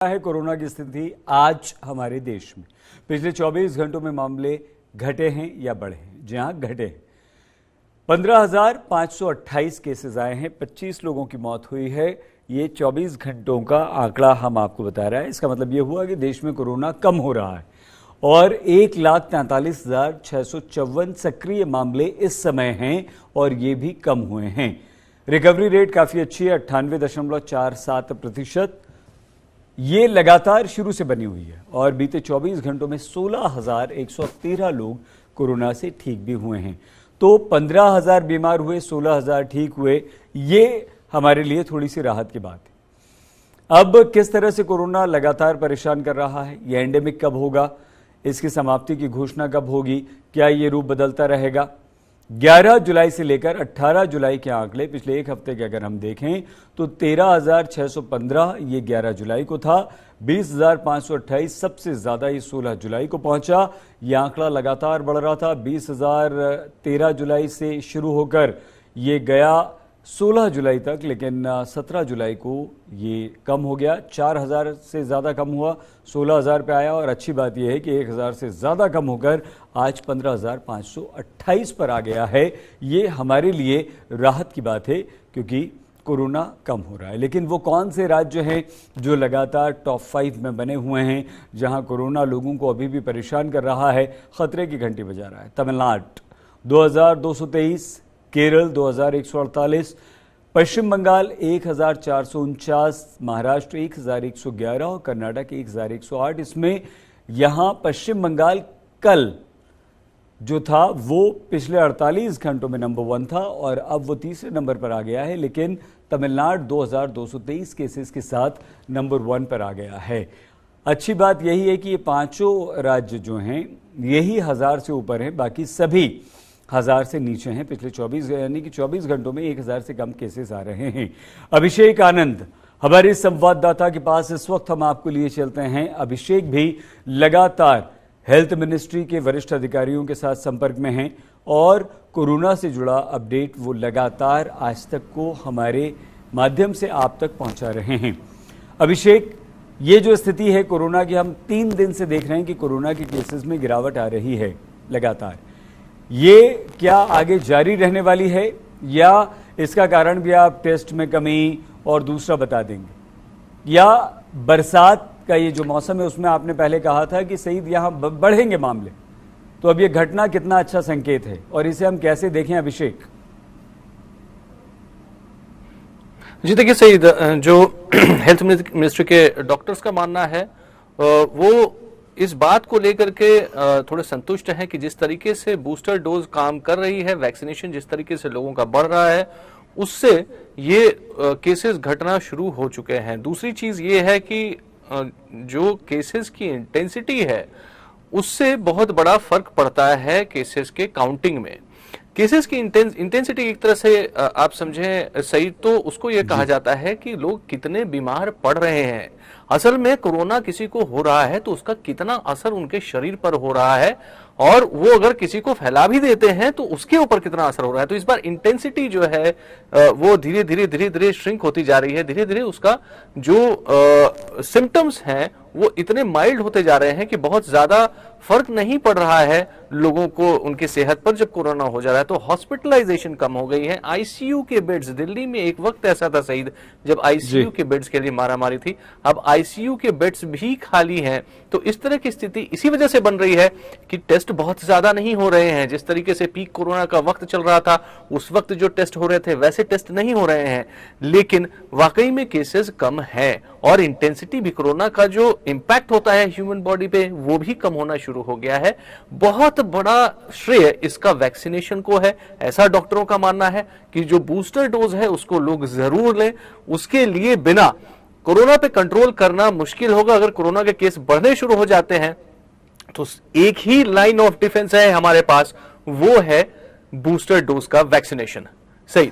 है कोरोना की स्थिति आज हमारे देश में। पिछले 24 घंटों में मामले घटे हैं या बढ़े हैं? जी हां, घटे हैं। 15,528 केसेस आए हैं, 25 लोगों की मौत हुई है। ये 24 घंटों का आंकड़ा हम आपको बता रहे हैं। इसका मतलब ये हुआ कि देश में कोरोना कम हो रहा है और 1,43,654 सक्रिय मामले इस समय हैं और ये भी कम हुए हैं। रिकवरी रेट काफी अच्छी है, 98.47%। ये लगातार शुरू से बनी हुई है और बीते 24 घंटों में 16,113 लोग कोरोना से ठीक भी हुए हैं। तो 15,000 बीमार हुए, 16,000 ठीक हुए। ये हमारे लिए थोड़ी सी राहत की बात है। अब किस तरह से कोरोना लगातार परेशान कर रहा है, ये एंडेमिक कब होगा, इसकी समाप्ति की घोषणा कब होगी, क्या ये रूप बदलता रहेगा? 11 जुलाई से लेकर 18 जुलाई के आंकड़े पिछले एक हफ्ते के अगर हम देखें तो 13,615 ये 11 जुलाई को था, 20,528 सबसे ज्यादा ये 16 जुलाई को पहुंचा। ये आंकड़ा लगातार बढ़ रहा था, 20,000 13 जुलाई से शुरू होकर ये गया 16 जुलाई तक, लेकिन 17 जुलाई को ये कम हो गया, 4,000 से ज़्यादा कम हुआ, 16,000 पे आया। और अच्छी बात यह है कि 1,000 से ज़्यादा कम होकर आज 15,528 पर आ गया है। ये हमारे लिए राहत की बात है क्योंकि कोरोना कम हो रहा है। लेकिन वो कौन से राज्य हैं जो लगातार टॉप 5 में बने हुए हैं, जहां कोरोना लोगों को अभी भी परेशान कर रहा है, खतरे की घंटी बजा रहा है? तमिलनाडु 2,223, केरल 2,148, पश्चिम बंगाल 1,449, महाराष्ट्र 1,111 और कर्नाटक 1,108। इसमें यहां पश्चिम बंगाल कल जो था वो पिछले 48 घंटों में नंबर 1 था और अब वो तीसरे नंबर पर आ गया है। लेकिन तमिलनाडु 2,223 केसेस के साथ नंबर 1 पर आ गया है। अच्छी बात यही है कि ये पांचों राज्य जो हैं यही 1,000 से ऊपर हैं, बाकी सभी 1,000 से नीचे हैं। पिछले 24 घंटों में 1,000 से कम केसेस आ रहे हैं। अभिषेक आनंद हमारे संवाददाता के पास इस वक्त हम आपको लिए चलते हैं। अभिषेक भी लगातार हेल्थ मिनिस्ट्री के वरिष्ठ अधिकारियों के साथ संपर्क में हैं और कोरोना से जुड़ा अपडेट वो लगातार आज तक को हमारे माध्यम से आप तक पहुंचा रहे हैं। अभिषेक, ये जो स्थिति है कोरोना की, हम 3 दिन से देख रहे हैं कि कोरोना के केसेस में गिरावट आ रही है लगातार। ये क्या आगे जारी रहने वाली है या इसका कारण भी आप टेस्ट में कमी और दूसरा बता देंगे, या बरसात का ये जो मौसम है उसमें आपने पहले कहा था कि सईद यहां बढ़ेंगे मामले, तो अब ये घटना कितना अच्छा संकेत है और इसे हम कैसे देखें अभिषेक? जी देखिए सईद, जो हेल्थ मिनिस्ट्री के डॉक्टर्स का मानना है वो इस बात को लेकर के थोड़े संतुष्ट हैं कि जिस तरीके से बूस्टर डोज काम कर रही है, वैक्सीनेशन जिस तरीके से लोगों का बढ़ रहा है, उससे ये केसेस घटना शुरू हो चुके हैं। दूसरी चीज ये है कि जो केसेस की इंटेंसिटी है उससे बहुत बड़ा फर्क पड़ता है केसेस के काउंटिंग में। केसेस की इंटेंसिटी एक तरह से आप समझें सही तो उसको ये कहा जाता है कि लोग कितने बीमार पड़ रहे हैं। असल में कोरोना किसी को हो रहा है तो उसका कितना असर उनके शरीर पर हो रहा है और वो अगर किसी को फैला भी देते हैं तो उसके ऊपर कितना असर हो रहा है। तो इस बार इंटेंसिटी जो है वो धीरे धीरे श्रिंक होती जा रही है। धीरे धीरे उसका जो सिम्टम्स हैं वो इतने माइल्ड होते जा रहे हैं कि बहुत ज्यादा फर्क नहीं पड़ रहा है लोगों को उनकी सेहत पर जब कोरोना हो जा रहा है। तो हॉस्पिटलाइजेशन कम हो गई है। आईसीयू के बेड्स, दिल्ली में एक वक्त ऐसा था सईद जब आईसीयू के बेड्स के लिए मारामारी थी, अब आईसीयू के बेड्स भी खाली हैं। तो इस तरह की स्थिति इसी वजह से बन रही है कि टेस्ट बहुत ज्यादा नहीं हो रहे हैं। जिस तरीके से पीक कोरोना का वक्त चल रहा था उस वक्त जो टेस्ट हो रहे थे वैसे टेस्ट नहीं हो रहे हैं, लेकिन वाकई में केसेस कम है और इंटेंसिटी भी कोरोना का जो इंपैक्ट होता है ह्यूमन बॉडी पे वो भी कम होना शुरू हो गया है। बहुत बड़ा श्रेय इसका वैक्सीनेशन को है, ऐसा डॉक्टरों का मानना है कि जो बूस्टर डोज है उसको लोग जरूर लें। उसके लिए बिना कोरोना पे कंट्रोल करना मुश्किल होगा। अगर कोरोना के केस बढ़ने शुरू हो जाते हैं तो एक ही लाइन ऑफ डिफेंस है हमारे पास, वो है बूस्टर डोज का वैक्सीनेशन। सही।